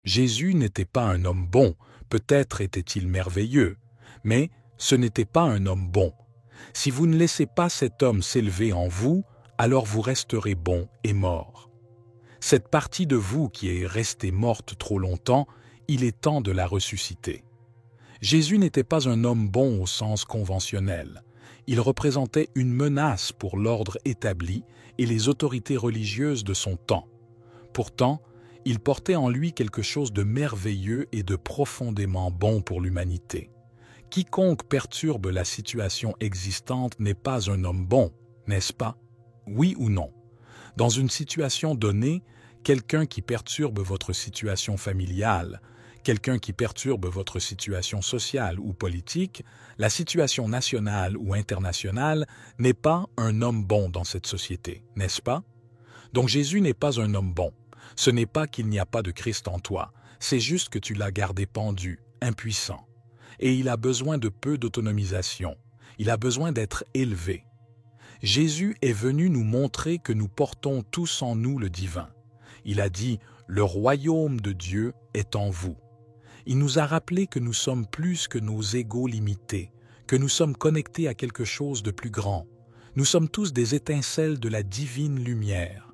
Jésus n'était pas un homme bon, peut-être était-il merveilleux, mais ce n'était pas un homme bon. Si vous ne laissez pas cet homme s'élever en vous, alors vous resterez bon et mort. Cette partie de vous qui est restée morte trop longtemps, il est temps de la ressusciter. Jésus n'était pas un homme bon au sens conventionnel. Il représentait une menace pour l'ordre établi et les autorités religieuses de son temps. Pourtant, il portait en lui quelque chose de merveilleux et de profondément bon pour l'humanité. Quiconque perturbe la situation existante n'est pas un homme bon, n'est-ce pas? Oui ou non? Dans une situation donnée, quelqu'un qui perturbe votre situation familiale, quelqu'un qui perturbe votre situation sociale ou politique, la situation nationale ou internationale n'est pas un homme bon dans cette société, n'est-ce pas? Donc Jésus n'est pas un homme bon. Ce n'est pas qu'il n'y a pas de Christ en toi, c'est juste que tu l'as gardé pendu, impuissant. Et il a besoin de peu d'autonomisation. Il a besoin d'être élevé. Jésus est venu nous montrer que nous portons tous en nous le divin. Il a dit « Le royaume de Dieu est en vous ». Il nous a rappelé que nous sommes plus que nos égos limités, que nous sommes connectés à quelque chose de plus grand. Nous sommes tous des étincelles de la divine lumière.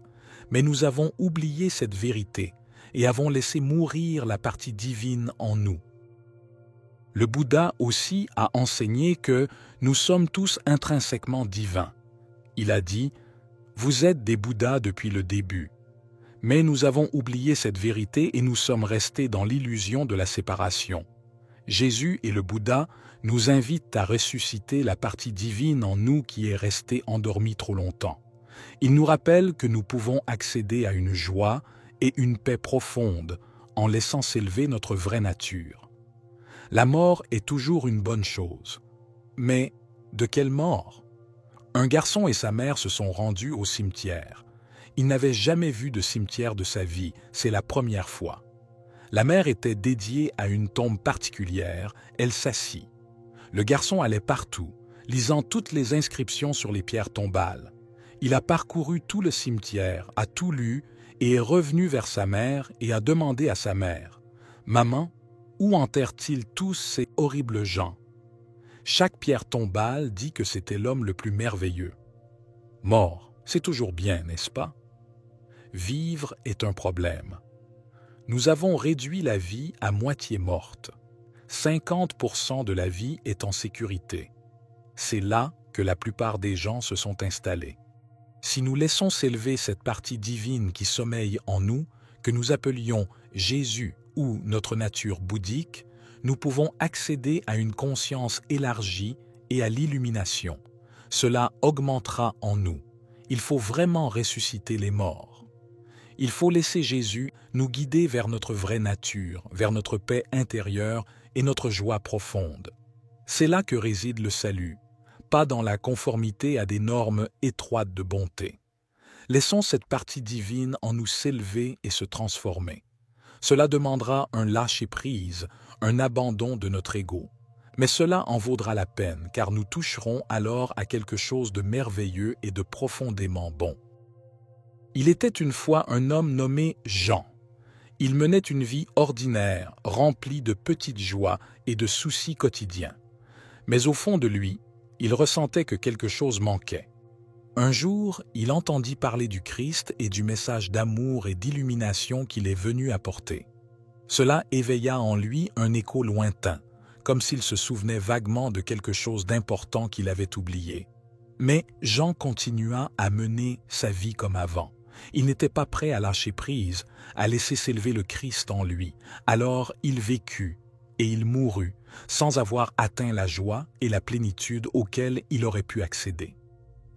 Mais nous avons oublié cette vérité et avons laissé mourir la partie divine en nous. Le Bouddha aussi a enseigné que nous sommes tous intrinsèquement divins. Il a dit « Vous êtes des Bouddhas depuis le début ». Mais nous avons oublié cette vérité et nous sommes restés dans l'illusion de la séparation. Jésus et le Bouddha nous invitent à ressusciter la partie divine en nous qui est restée endormie trop longtemps. Ils nous rappellent que nous pouvons accéder à une joie et une paix profonde en laissant s'élever notre vraie nature. La mort est toujours une bonne chose. Mais de quelle mort? Un garçon et sa mère se sont rendus au cimetière. Il n'avait jamais vu de cimetière de sa vie, c'est la première fois. La mère était dédiée à une tombe particulière, elle s'assit. Le garçon allait partout, lisant toutes les inscriptions sur les pierres tombales. Il a parcouru tout le cimetière, a tout lu et est revenu vers sa mère et a demandé à sa mère « Maman, où enterrent-ils tous ces horribles gens ?» Chaque pierre tombale dit que c'était l'homme le plus merveilleux. Mort, c'est toujours bien, n'est-ce pas? Vivre est un problème. Nous avons réduit la vie à moitié morte. 50% de la vie est en sécurité. C'est là que la plupart des gens se sont installés. Si nous laissons s'élever cette partie divine qui sommeille en nous, que nous appelions Jésus ou notre nature bouddhique, nous pouvons accéder à une conscience élargie et à l'illumination. Cela augmentera en nous. Il faut vraiment ressusciter les morts. Il faut laisser Jésus nous guider vers notre vraie nature, vers notre paix intérieure et notre joie profonde. C'est là que réside le salut, pas dans la conformité à des normes étroites de bonté. Laissons cette partie divine en nous s'élever et se transformer. Cela demandera un lâcher-prise, un abandon de notre ego. Mais cela en vaudra la peine, car nous toucherons alors à quelque chose de merveilleux et de profondément bon. Il était une fois un homme nommé Jean. Il menait une vie ordinaire, remplie de petites joies et de soucis quotidiens. Mais au fond de lui, il ressentait que quelque chose manquait. Un jour, il entendit parler du Christ et du message d'amour et d'illumination qu'il est venu apporter. Cela éveilla en lui un écho lointain, comme s'il se souvenait vaguement de quelque chose d'important qu'il avait oublié. Mais Jean continua à mener sa vie comme avant. Il n'était pas prêt à lâcher prise, à laisser s'élever le Christ en lui. Alors il vécut et il mourut, sans avoir atteint la joie et la plénitude auxquelles il aurait pu accéder.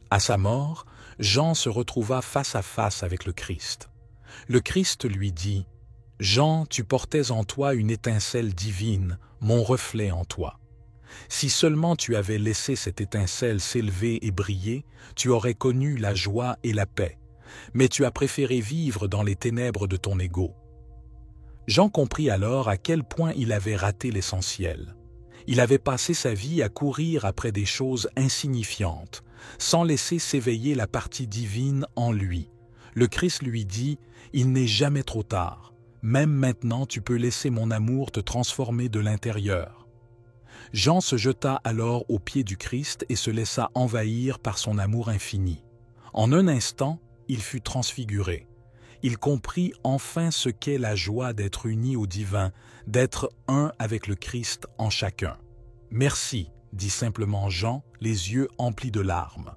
À sa mort, Jean se retrouva face à face avec le Christ. Le Christ lui dit « Jean, tu portais en toi une étincelle divine, mon reflet en toi. Si seulement tu avais laissé cette étincelle s'élever et briller, tu aurais connu la joie et la paix. Mais tu as préféré vivre dans les ténèbres de ton ego. » Jean comprit alors à quel point il avait raté l'essentiel. Il avait passé sa vie à courir après des choses insignifiantes, sans laisser s'éveiller la partie divine en lui. Le Christ lui dit « Il n'est jamais trop tard. Même maintenant, tu peux laisser mon amour te transformer de l'intérieur. » Jean se jeta alors aux pieds du Christ et se laissa envahir par son amour infini. En un instant, il fut transfiguré. Il comprit enfin ce qu'est la joie d'être uni au divin, d'être un avec le Christ en chacun. « Merci », dit simplement Jean, les yeux emplis de larmes.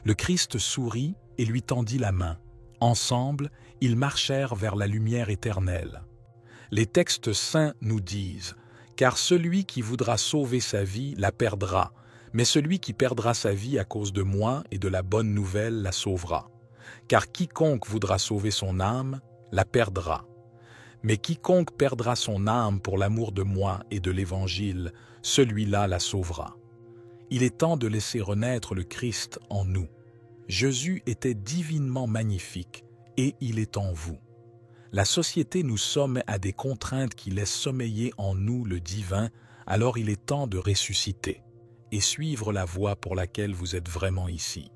Le Christ sourit et lui tendit la main. Ensemble, ils marchèrent vers la lumière éternelle. Les textes saints nous disent « Car celui qui voudra sauver sa vie la perdra, mais celui qui perdra sa vie à cause de moi et de la bonne nouvelle la sauvera. Car quiconque voudra sauver son âme la perdra. Mais quiconque perdra son âme pour l'amour de moi et de l'Évangile, celui-là la sauvera. » Il est temps de laisser renaître le Christ en nous. Jésus était divinement magnifique et il est en vous. La société nous somme à des contraintes qui laissent sommeiller en nous le divin, alors il est temps de ressusciter et suivre la voie pour laquelle vous êtes vraiment ici.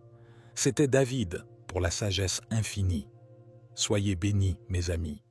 C'était David pour la sagesse infinie. Soyez bénis, mes amis.